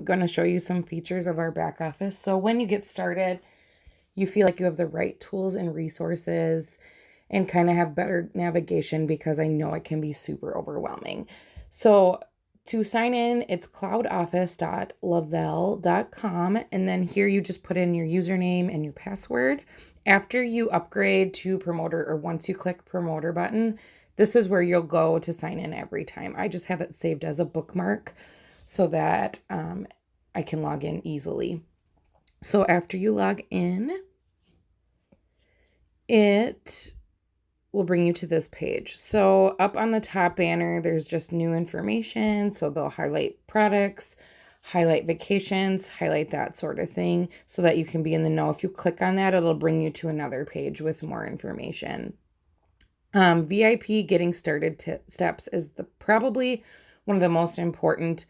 going to show you some features of our back office. So when you get started, you feel like you have the right tools and resources and kind of have better navigation, because I know it can be super overwhelming. So to sign in, it's cloudoffice.lavelle.com. And then here you just put in your username and your password. After you upgrade to promoter, or once you click promoter button, this is where you'll go to sign in every time. I just have it saved as a bookmark so that I can log in easily. So after you log in, it will bring you to this page. So up on the top banner, there's just new information. So they'll highlight products, highlight vacations, highlight that sort of thing, so that you can be in the know. If you click on that, it'll bring you to another page with more information. VIP getting started steps is probably one of the most important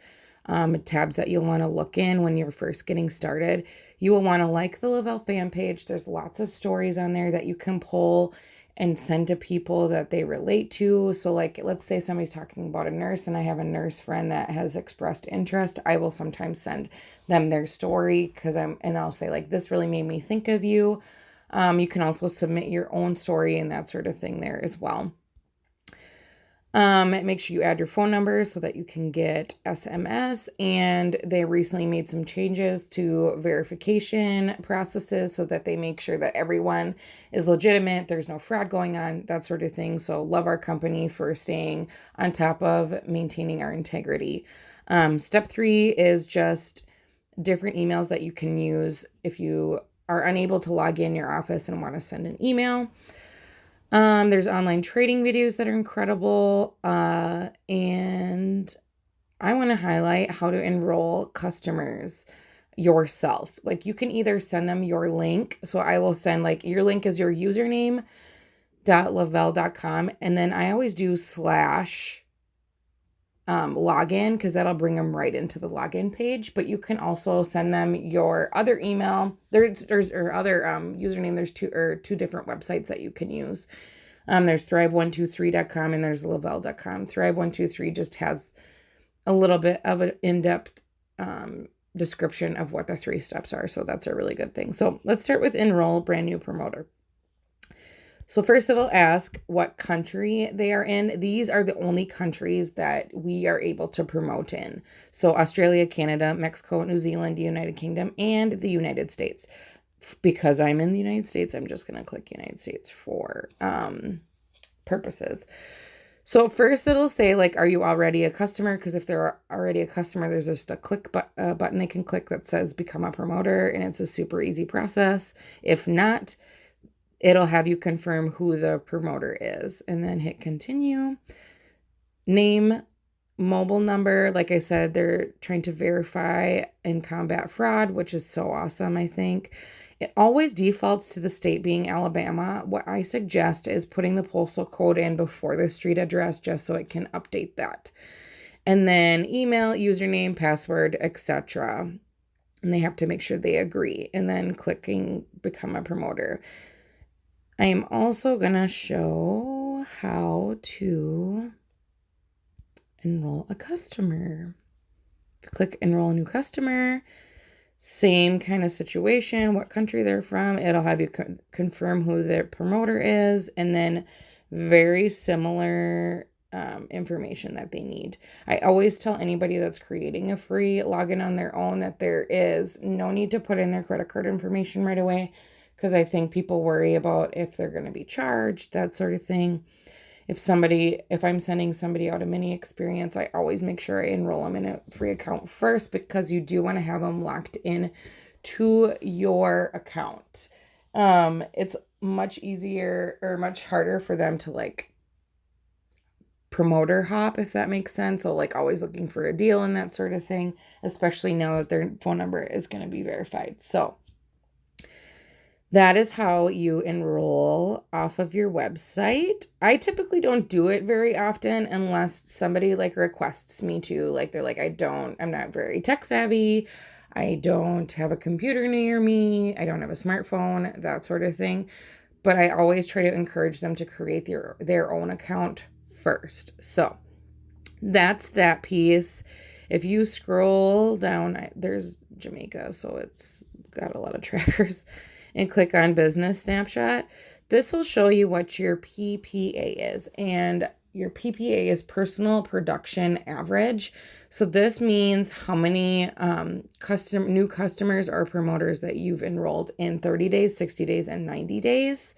tabs that you'll want to look in when you're first getting started. You will want to like the Lavelle fan page. There's lots of stories on there that you can pull and send to people that they relate to. So like, let's say somebody's talking about a nurse and I have a nurse friend that has expressed interest. I will sometimes send them their story and I'll say like, this really made me think of you. You can also submit your own story and that sort of thing there as well. Make sure you add your phone number so that you can get SMS, and they recently made some changes to verification processes so that they make sure that everyone is legitimate, there's no fraud going on, that sort of thing. So love our company for staying on top of maintaining our integrity. Step 3 is just different emails that you can use if you are unable to log in your office and want to send an email. There's online trading videos that are incredible. And I want to highlight how to enroll customers yourself. Like, you can either send them your link. So I will send, like, your link is your username.lavelle.com. And then I always do / login, because that'll bring them right into the login page. But you can also send them your other email. There's other username. There's two different websites that you can use. There's thrive123.com and there's lavelle.com. Thrive123 just has a little bit of an in-depth description of what the 3 steps are. So that's a really good thing. So let's start with enroll brand new promoter. So first it'll ask what country they are in. These are the only countries that we are able to promote in. So Australia, Canada, Mexico, New Zealand, United Kingdom, and the United States. Because I'm in the United States, I'm just going to click United States for purposes. So first it'll say, like, are you already a customer? Because if they're already a customer, there's just a button they can click that says become a promoter, and it's a super easy process. If not, it'll have you confirm who the promoter is and then hit continue. Name, mobile number. Like I said, they're trying to verify and combat fraud, which is so awesome, I think. It always defaults to the state being Alabama. What I suggest is putting the postal code in before the street address, just so it can update that. And then email, username, password, etc. And they have to make sure they agree. And then clicking become a promoter. I am also going to show how to enroll a customer. Click enroll a new customer. Same kind of situation, what country they're from. It'll have you confirm who their promoter is, and then very similar information that they need. I always tell anybody that's creating a free login on their own that there is no need to put in their credit card information right away, because I think people worry about if they're going to be charged, that sort of thing. If I'm sending somebody out a mini experience, I always make sure I enroll them in a free account first, because you do want to have them locked in to your account. It's much easier or much harder for them to like promoter hop, if that makes sense. So like always looking for a deal and that sort of thing, especially now that their phone number is going to be verified. So that is how you enroll off of your website. I typically don't do it very often unless somebody like requests me to. Like they're like, I'm not very tech savvy. I don't have a computer near me. I don't have a smartphone, that sort of thing. But I always try to encourage them to create their own account first. So that's that piece. If you scroll down, there's Jamaica, so it's got a lot of trackers, and click on business snapshot. This will show you what your PPA is, and your PPA is personal production average. So this means how many new customers or promoters that you've enrolled in 30 days, 60 days, and 90 days.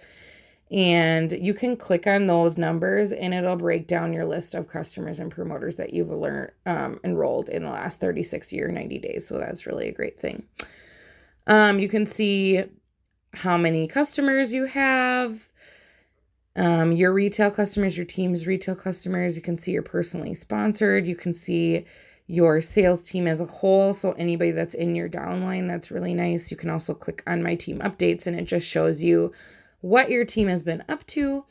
And you can click on those numbers and it'll break down your list of customers and promoters that you've enrolled in the last 36 year, 90 days. So that's really a great thing. You can see how many customers you have, your retail customers, your team's retail customers. You can see your personally sponsored. You can see your sales team as a whole. So anybody that's in your downline, that's really nice. You can also click on my team updates and it just shows you what your team has been up to.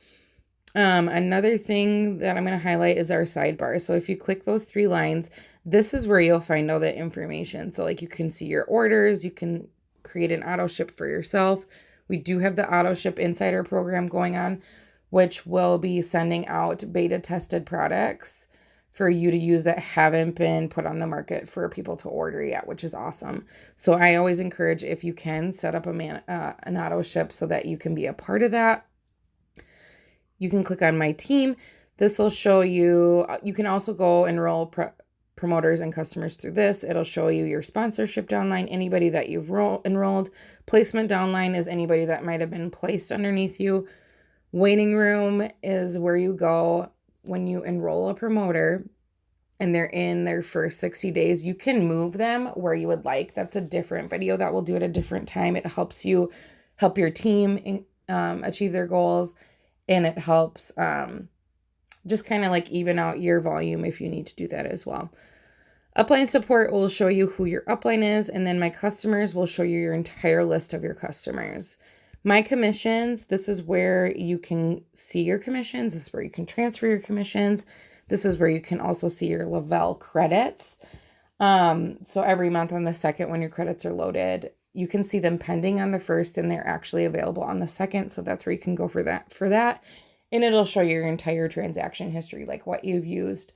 Another thing that I'm going to highlight is our sidebar. So if you click those 3 lines, this is where you'll find all the information. So like you can see your orders, you can create an auto ship for yourself. We do have the auto ship insider program going on, which will be sending out beta tested products for you to use that haven't been put on the market for people to order yet, which is awesome. So I always encourage, if you can, set up an auto ship so that you can be a part of that. You can click on my team. This will show you, you can also go enroll promoters and customers through this. It'll show you your sponsorship downline, anybody that you've enrolled. Placement downline is anybody that might have been placed underneath you. Waiting room is where you go when you enroll a promoter and they're in their first 60 days. You can move them where you would like. That's a different video that we'll do at a different time. It helps you help your team achieve their goals, and it helps just kind of like even out your volume if you need to do that as well. Upline support will show you who your upline is, and then my customers will show you your entire list of your customers. My commissions, this is where you can see your commissions. This is where you can transfer your commissions. This is where you can also see your Lavelle credits. So every month on the 2nd, when your credits are loaded, you can see them pending on the 1st and they're actually available on the 2nd. So that's where you can go for that. And it'll show you your entire transaction history, like what you've used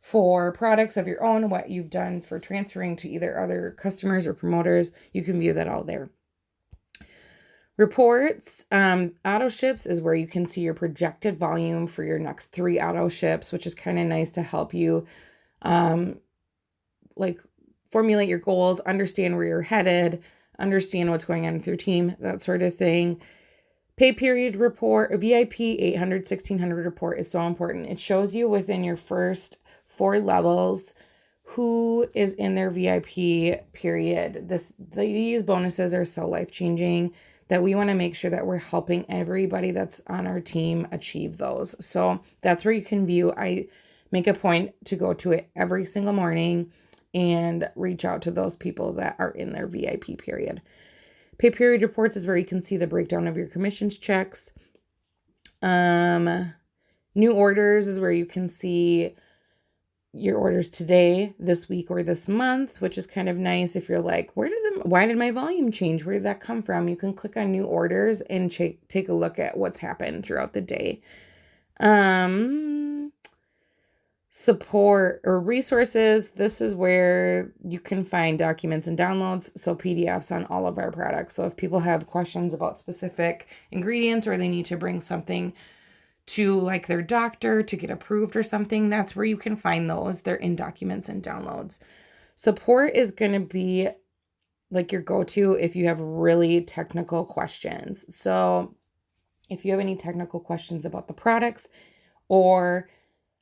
for products of your own, what you've done for transferring to either other customers or promoters. You can view that all there. Reports, auto ships is where you can see your projected volume for your next 3 auto ships, which is kind of nice to help you like formulate your goals, understand where you're headed, understand what's going on with your team, that sort of thing. Pay period report, a VIP 800, 1600 report is so important. It shows you within your first 4 levels who is in their VIP period. These bonuses are so life-changing that we want to make sure that we're helping everybody that's on our team achieve those. So that's where you can view. I make a point to go to it every single morning and reach out to those people that are in their VIP period. Pay period reports is where you can see the breakdown of your commissions checks. New orders is where you can see your orders today, this week, or this month, which is kind of nice. If you're like, why did my volume change? Where did that come from? You can click on new orders and take a look at what's happened throughout the day. Support or resources. This is where you can find documents and downloads. So PDFs on all of our products. So if people have questions about specific ingredients or they need to bring something to like their doctor to get approved or something, that's where you can find those. They're in documents and downloads. Support is going to be like your go-to if you have really technical questions. So if you have any technical questions about the products or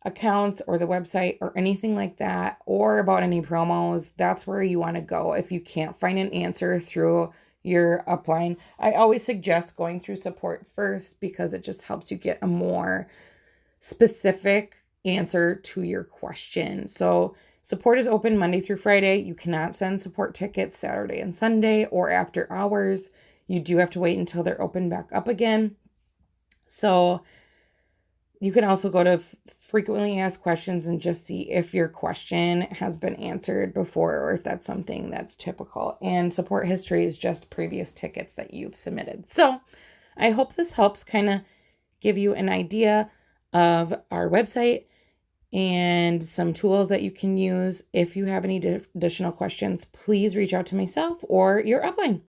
accounts or the website or anything like that, or about any promos, that's where you want to go. If you can't find an answer through your upline, I always suggest going through support first because it just helps you get a more specific answer to your question. So support is open Monday through Friday. You cannot send support tickets Saturday and Sunday or after hours. You do have to wait until they're open back up again. So you can also go to frequently asked questions and just see if your question has been answered before or if that's something that's typical. And support history is just previous tickets that you've submitted. So I hope this helps kind of give you an idea of our website and some tools that you can use. If you have any additional questions, please reach out to myself or your upline.